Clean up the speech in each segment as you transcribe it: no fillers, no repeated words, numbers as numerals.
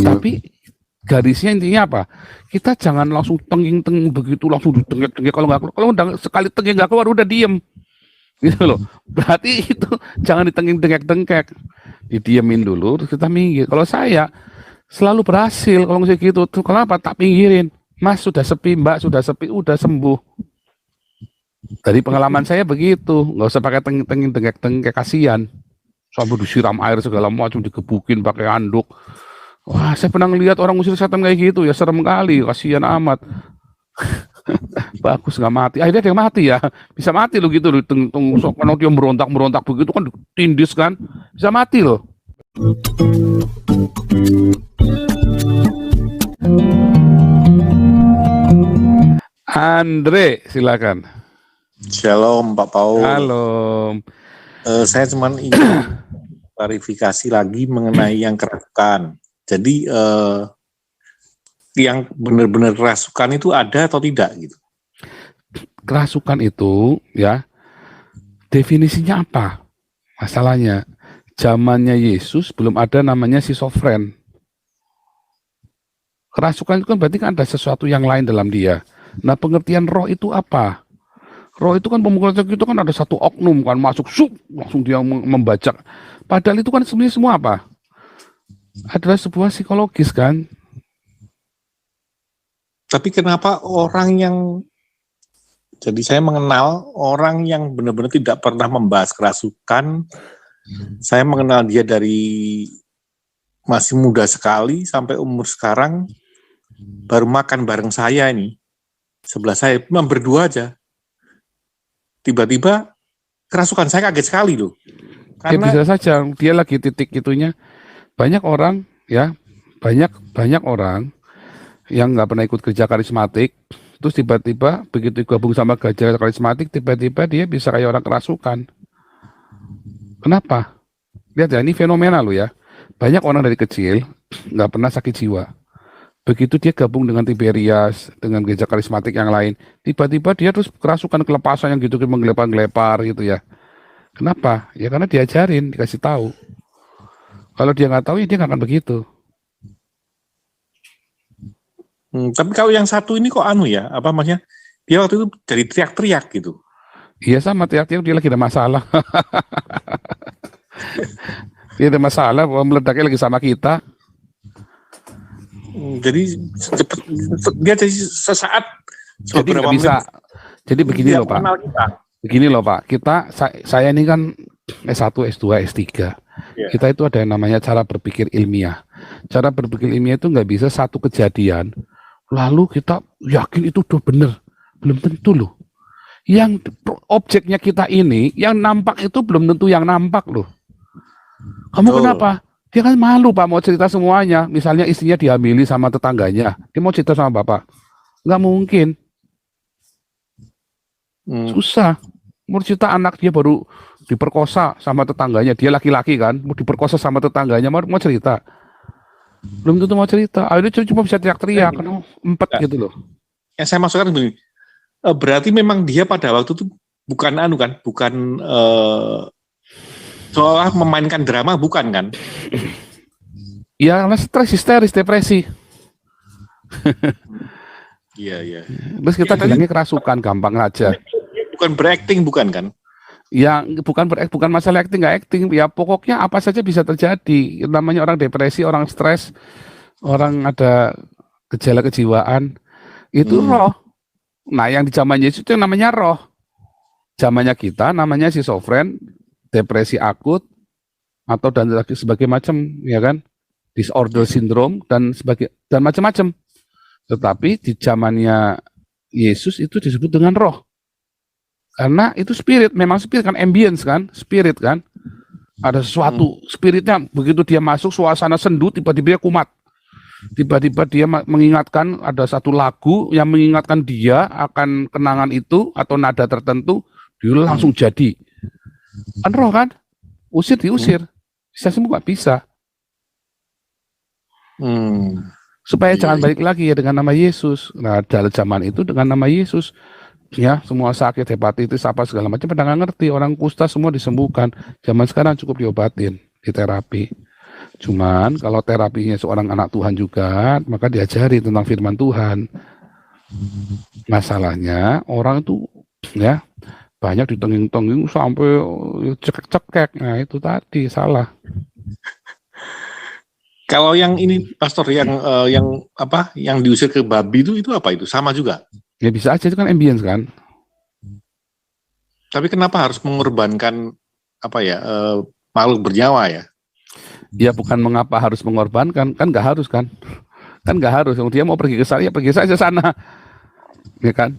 Tapi garisnya intinya apa? Kita jangan langsung tenging-tenging begitu, langsung ditengek-tengek. Kalau sekali tenging nggak keluar udah diem, gitu loh. Berarti itu jangan ditenging-tengek-tengek, didiemin dulu, terus kita minggir. Kalau saya selalu berhasil kalau misalnya gitu. Tuh, kenapa? Tak pinggirin. Mas sudah sepi, Mbak sudah sepi, udah sembuh. Dari pengalaman saya begitu, nggak usah pakai tenging-tenging, tengek-tengek, kasihan. Sampai disiram air segala macam, digebukin pakai anduk. Wah, saya pernah ngelihat orang ngusir setan kayak gitu, ya serem kali, kasihan amat. Bagus nggak mati, akhirnya dia mati ya, bisa mati loh gitu loh, kalau dia merontak begitu kan tindis kan, bisa mati loh. Andre, silakan. Shalom Pak Paul. Halo. Saya cuma ingin klarifikasi lagi mengenai yang kerasukan. Jadi yang benar-benar kerasukan itu ada atau tidak gitu? Kerasukan itu ya definisinya apa? Masalahnya zamannya Yesus belum ada namanya schizofren. Kerasukan itu kan berarti kan ada sesuatu yang lain dalam dia. Nah, pengertian roh itu apa? Roh itu kan pemukulan itu kan ada satu oknum kan masuk langsung dia membajak. Padahal itu kan sebenarnya semua apa? Adalah sebuah psikologis kan. Tapi kenapa orang yang, jadi saya mengenal orang yang benar-benar tidak pernah membahas kerasukan. Saya mengenal dia dari masih muda sekali sampai umur sekarang, baru makan bareng saya ini, sebelah saya, cuma berdua aja. Tiba-tiba kerasukan, saya kaget sekali loh. Karena bisa saja dia lagi titik itunya. Banyak orang ya, banyak orang yang nggak pernah ikut kerja karismatik, terus tiba-tiba begitu gabung sama kerja karismatik, tiba-tiba dia bisa kayak orang kerasukan. Kenapa? Lihat ya, ini fenomena loh ya. Banyak orang dari kecil nggak pernah sakit jiwa. Begitu dia gabung dengan Tiberias, dengan gereja karismatik yang lain, tiba-tiba dia terus kerasukan, kelepasan yang gitu, menggelepar-gelepar gitu ya. Kenapa? Ya karena diajarin, dikasih tahu. Kalau dia nggak tahu, ya dia nggak akan begitu. Tapi kalau yang satu ini kok anu ya, apa maksudnya? Dia waktu itu jadi teriak-teriak gitu. Iya sama, teriak-teriak dia lagi ada masalah. Dia ada masalah, meledaknya lagi sama kita. Jadi dia jadi sesaat. Jadi nggak bisa. Jadi begini loh Pak. Begini loh Pak. Saya ini kan S1, S2, S3. Yeah. Kita itu ada yang namanya cara berpikir ilmiah. Cara berpikir ilmiah itu nggak bisa satu kejadian lalu kita yakin itu udah bener, belum tentu loh. Yang objeknya kita ini, yang nampak itu belum tentu yang nampak loh. Kamu kenapa? Dia kan malu Pak mau cerita semuanya. Misalnya istrinya dihamili sama tetangganya, dia mau cerita sama Bapak, nggak mungkin. Susah. Mau cerita anak dia baru diperkosa sama tetangganya, dia laki-laki kan, mau diperkosa sama tetangganya, mau cerita, belum tentu mau cerita. Akhirnya cuma bisa teriak-teriak, kan empet gitu loh. Yang saya maksudkan begini, berarti memang dia pada waktu itu bukan anu kan, bukan seolah memainkan drama, bukan kan? Ya karena stres, histeris, depresi. Iya. Terus kita bilangnya kerasukan, gampang aja. Bukan berakting, bukan kan? Ya bukan masalah acting nggak acting, ya pokoknya apa saja bisa terjadi. Namanya orang depresi, orang stres, orang ada gejala kejiwaan, itu roh. Nah yang di zaman Yesus itu namanya roh. Zamannya kita namanya schizofren, depresi akut, atau dan sebagai macam, ya kan, disorder syndrome dan macam-macam. Tetapi di zamannya Yesus itu disebut dengan roh. Karena itu spirit, memang spirit kan, ambience kan, spirit kan. Ada sesuatu, spiritnya begitu dia masuk suasana sendu, tiba-tiba dia kumat. Tiba-tiba dia mengingatkan, ada satu lagu yang mengingatkan dia akan kenangan itu atau nada tertentu, dia langsung jadi. Kan roh kan, diusir. Bisa sembuh nggak bisa. Supaya jangan balik lagi ya dengan nama Yesus. Nah dalam zaman itu dengan nama Yesus, ya semua sakit, hepatitis apa segala macam pada nggak ngerti, orang kusta semua disembuhkan. Zaman sekarang cukup diobatin, diterapi. Cuman kalau terapinya seorang anak Tuhan juga, maka diajari tentang firman Tuhan. Masalahnya orang itu ya banyak ditenging-tenging sampai cekek-cekek. Nah itu tadi salah. Kalau yang ini pastor yang apa yang diusir ke babi itu apa itu? Sama juga. Ya bisa aja itu kan ambience kan. Tapi kenapa harus mengorbankan apa ya makhluk bernyawa ya? Ya bukan mengapa harus mengorbankan, kan nggak harus kan. Kan nggak harus. Dia mau pergi ke sana, ya pergi saja sana. Ya kan?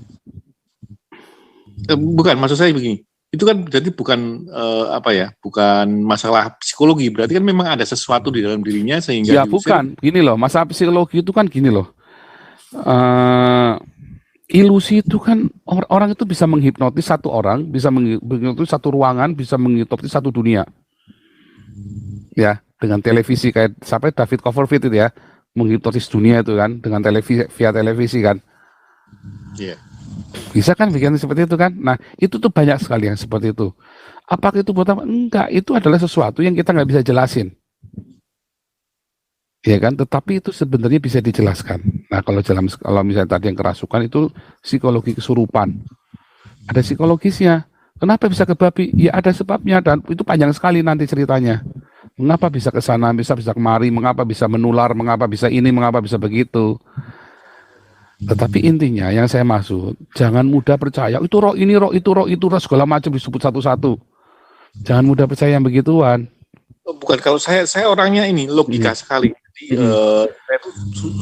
Bukan, maksud saya begini. Itu kan jadi bukan apa ya? Bukan masalah psikologi. Berarti kan memang ada sesuatu di dalam dirinya sehingga Ya diusir. bukan. Gini loh, masalah psikologi itu kan gini loh. Ilusi itu kan orang itu bisa menghipnotis satu orang, bisa menghipnotis satu ruangan, bisa menghipnotis satu dunia. Ya, dengan televisi kayak sampai David Copperfield itu ya, menghipnotis dunia itu kan dengan televisi via televisi kan. Iya. Bisa kan bikin seperti itu kan? Nah, itu tuh banyak sekali yang seperti itu. Apakah itu buat apa? Enggak, itu adalah sesuatu yang kita nggak bisa jelasin. Ya kan, tetapi itu sebenarnya bisa dijelaskan. Nah, kalau misalnya tadi yang kerasukan itu psikologi kesurupan. Ada psikologisnya. Kenapa bisa ke babi? Ya ada sebabnya dan itu panjang sekali nanti ceritanya. Mengapa bisa ke sana, bisa kemari, mengapa bisa menular, mengapa bisa ini, mengapa bisa begitu. Tetapi intinya yang saya maksud, jangan mudah percaya, itu roh ini, roh itu, segala macam disebut satu-satu. Jangan mudah percaya yang begituan. Bukan, kalau saya orangnya ini logika sekali. Jadi saya tuh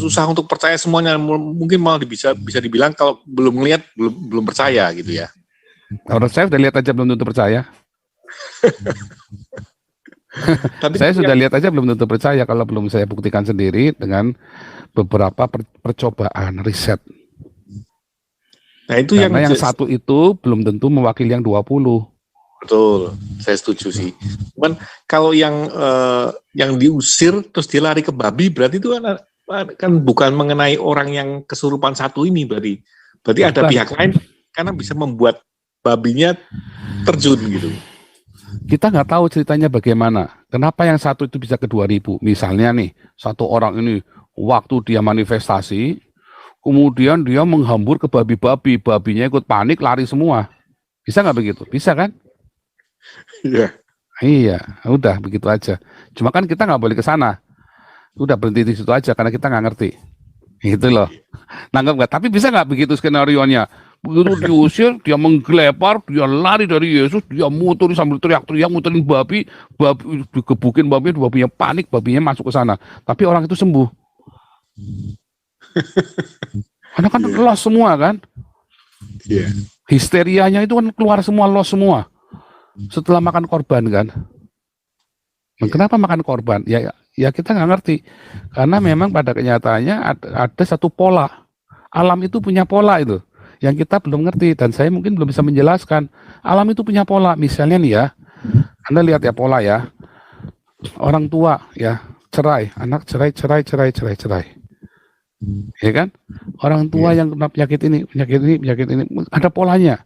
susah untuk percaya semuanya. Mungkin malah bisa dibilang kalau belum lihat belum percaya gitu ya. Orang saya sudah lihat aja belum tentu percaya. Tapi saya sudah lihat aja belum tentu percaya kalau belum saya buktikan sendiri dengan beberapa percobaan riset. Nah itu karena yang satu itu belum tentu mewakili yang 20. Betul, saya setuju sih. Cuman kalau yang diusir terus dia lari ke babi, berarti itu kan bukan mengenai orang yang kesurupan satu ini, berarti ada pihak lain karena bisa membuat babinya terjun gitu. Kita nggak tahu ceritanya bagaimana. Kenapa yang satu itu bisa ke 2000? Misalnya nih, satu orang ini waktu dia manifestasi, kemudian dia menghambur ke babi-babi, babinya ikut panik, lari semua. Bisa nggak begitu? Bisa kan? Iya. Iya, udah begitu aja. Cuma kan kita nggak boleh ke sana. Udah berhenti di situ aja karena kita nggak ngerti. Gitu loh. Nanggap nggak? Tapi bisa nggak begitu skenario-nya? Begitu diusir, dia menggelepar, dia lari dari Yesus, dia muterin sambil teriak-teriak, muterin babi digebukin babinya panik, babinya masuk ke sana. Tapi orang itu sembuh. Karena kan loss semua kan? Iya. Histerianya itu kan keluar semua, loss semua. Setelah makan korban kan? Kenapa makan korban? Ya kita nggak ngerti. Karena memang pada kenyataannya ada satu pola. Alam itu punya pola itu. Yang kita belum ngerti dan saya mungkin belum bisa menjelaskan. Alam itu punya pola. Misalnya nih ya, Anda lihat ya pola ya. Orang tua ya cerai, anak cerai. Ya kan? Orang tua yang kena penyakit ini, ada polanya.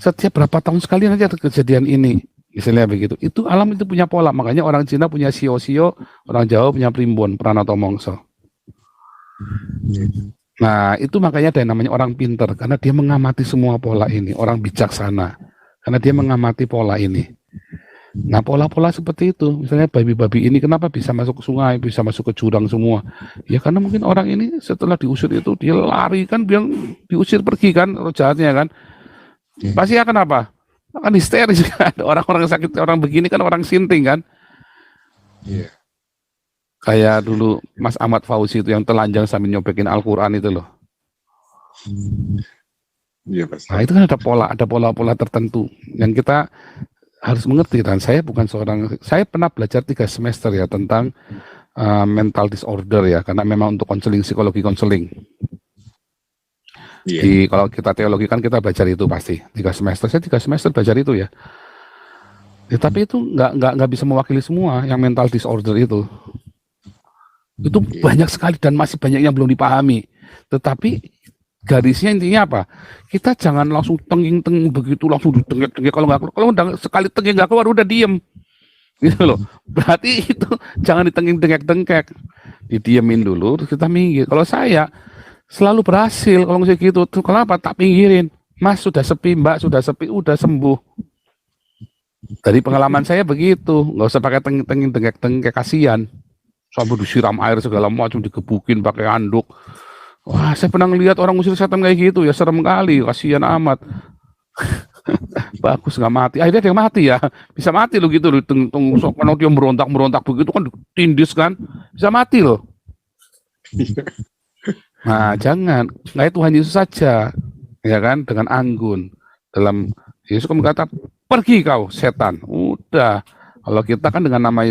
Setiap berapa tahun sekali nanti ada kejadian ini. Misalnya begitu. Itu alam itu punya pola. Makanya orang Cina punya sio-sio, orang Jawa punya primbon, Pranato Mongso. Nah, itu makanya ada yang namanya orang pinter, karena dia mengamati semua pola ini, orang bijaksana, karena dia mengamati pola ini. Nah, pola-pola seperti itu, misalnya babi-babi ini kenapa bisa masuk ke sungai, bisa masuk ke jurang semua? Ya karena mungkin orang ini setelah diusir itu, dia lari kan, biar diusir pergi kan, roh jahatnya kan. Pasti akan apa? Akan histeris kan, orang-orang sakit, orang begini kan orang sinting kan. Iya. Kayak dulu Mas Ahmad Fauzi itu yang telanjang sambil nyobekin Al-Quran itu loh. Iya, pasti. Nah itu kan ada pola-pola tertentu yang kita harus mengerti. Dan saya bukan saya pernah belajar 3 semester ya tentang mental disorder ya, karena memang untuk psikologi konseling. Yeah. Kalau kita teologi kan kita belajar itu pasti 3 semester. Saya 3 semester belajar itu ya. Tapi itu nggak bisa mewakili semua yang mental disorder itu. Itu banyak sekali dan masih banyak yang belum dipahami. Tetapi garisnya intinya apa? Kita jangan langsung tenging begitu langsung ditengik. Kalau sekali tenging nggak keluar udah diem. Gitu loh. Berarti itu jangan ditengking-dengek-dengkek. Didiemin dulu, terus kita minggir. Kalau saya selalu berhasil kalau misalnya gitu. Tuh, kenapa? Tak pinggirin. Mas sudah sepi, Mbak sudah sepi, udah sembuh. Dari pengalaman saya begitu. Nggak usah pakai tengking-dengek-dengkek, kasihan. Sampai disiram air segala macam, digebukin pakai handuk. Wah, saya pernah ngelihat orang ngusir setan kayak gitu, ya serem kali, kasihan amat. Bagus nggak mati, akhirnya dia mati ya, bisa mati loh gitu loh, kalau dia merontak begitu kan tindis kan, bisa mati loh. Nah jangan, nggak Tuhan Yesus saja, ya kan, dengan anggun. Dalam Yesus kan berkata, pergi kau setan, udah. Kalau kita kan dengan nama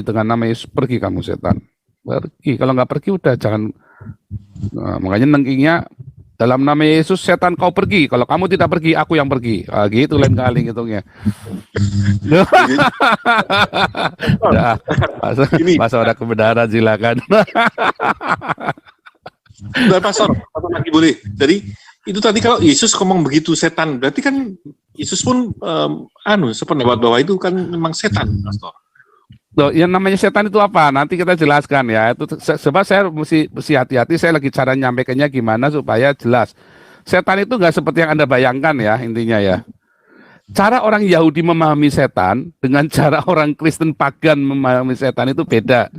Yesus, pergi kamu setan, pergi. Kalau nggak pergi udah jangan. Nah, makanya nengkingnya dalam nama Yesus setan kau pergi. Kalau kamu tidak pergi, aku yang pergi. Ah, gitu lain kali ngitungnya. Nah, masa ada kebenaran silakan. Udah Pastor, satu lagi boleh. Jadi itu tadi kalau Yesus ngomong begitu setan, berarti kan Yesus pun sependapat bahwa itu kan memang setan, Pastor. Loh, yang namanya setan itu apa? Nanti kita jelaskan ya. Itu sebab saya mesti hati-hati. Saya lagi cara nyampaikannya gimana supaya jelas. Setan itu nggak seperti yang Anda bayangkan ya intinya ya. Cara orang Yahudi memahami setan dengan cara orang Kristen pagan memahami setan itu beda.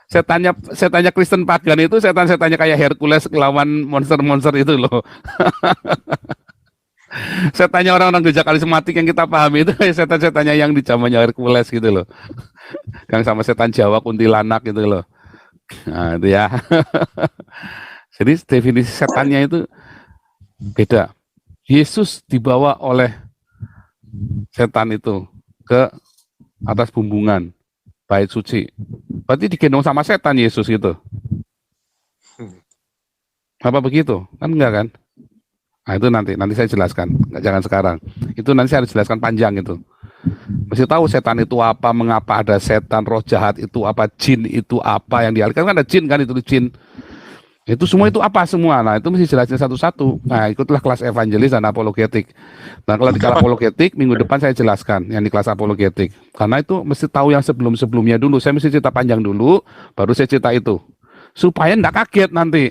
Setannya Kristen pagan itu setannya kayak Hercules lawan monster-monster itu loh. Setannya orang-orang gereja karismatik yang kita pahami itu kayak setan-setannya yang di zamannya Hercules gitu loh. Yang sama setan Jawa kuntilanak gitu loh. Nah, itu ya. Jadi definisi setannya itu beda. Yesus dibawa oleh setan itu ke atas bumbungan bait suci. Berarti digendong sama setan Yesus gitu. Apa begitu? Kan enggak kan? Nah, itu nanti saya jelaskan. Jangan sekarang. Itu nanti saya harus jelaskan panjang itu. Mesti tahu setan itu apa, mengapa ada setan, roh jahat itu apa, jin itu apa yang dialihkan kan ada jin kan itu jin. Itu semua itu apa semua. Nah, itu mesti jelasin satu-satu. Nah, ikutlah kelas evangelis dan apologetik. Nah, kalau di kelas apologetik minggu depan saya jelaskan yang di kelas apologetik. Karena itu mesti tahu yang sebelum-sebelumnya dulu. Saya mesti cerita panjang dulu, baru saya cerita itu. Supaya enggak kaget nanti.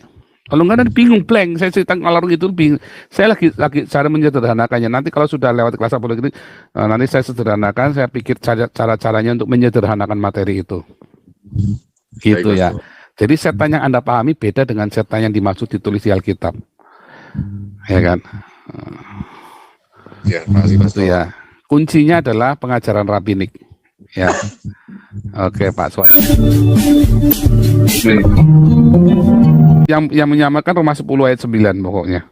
Kalau enggak nanti bingung blank, saya cerita ngalor gitu bingung. Saya lagi cara menyederhanakannya. Nanti kalau sudah lewat kelas apologetik, nanti saya sederhanakan, saya pikir cara-caranya untuk menyederhanakan materi itu. Gitu ya. Jadi setan yang Anda pahami beda dengan setan yang dimaksud ditulis di Alkitab. Ya kan? Ya, makasih Pastor. Itu ya. Kuncinya adalah pengajaran rabbinik. Ya. Oke, Pak Suat. Yang menyamakan Roma 10 ayat 9 pokoknya.